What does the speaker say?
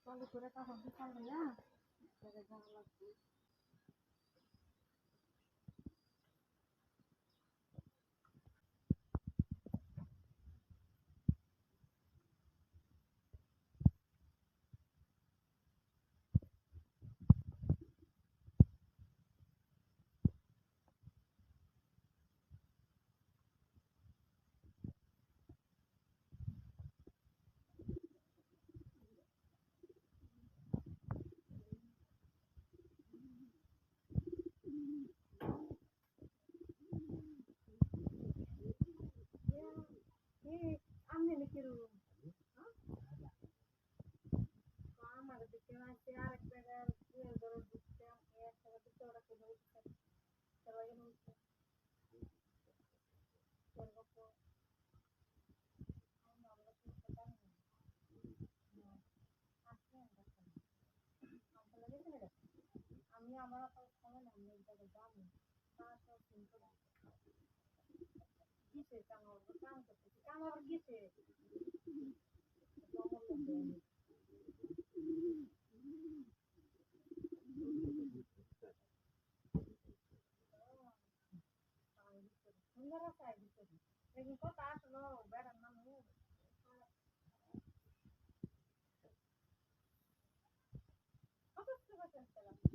Kalau gue tahu bisa ya, gara-gara lagu. Amne nikiru. আমার দিকে আছে আরেক জায়গায় ফুয়েল ধরে ঢুকছে একটা দিকে ওরা কেন উঠছে সবাই উঠছে আমি আমার সময় না আমি এক জায়গায় যাবো তার সব চিন্তা গিয়েছে কামার কাম করতেছে কামার গিয়েছে সুন্দর আছে একদিন কথা আসলো বেড়ার মানুষ কত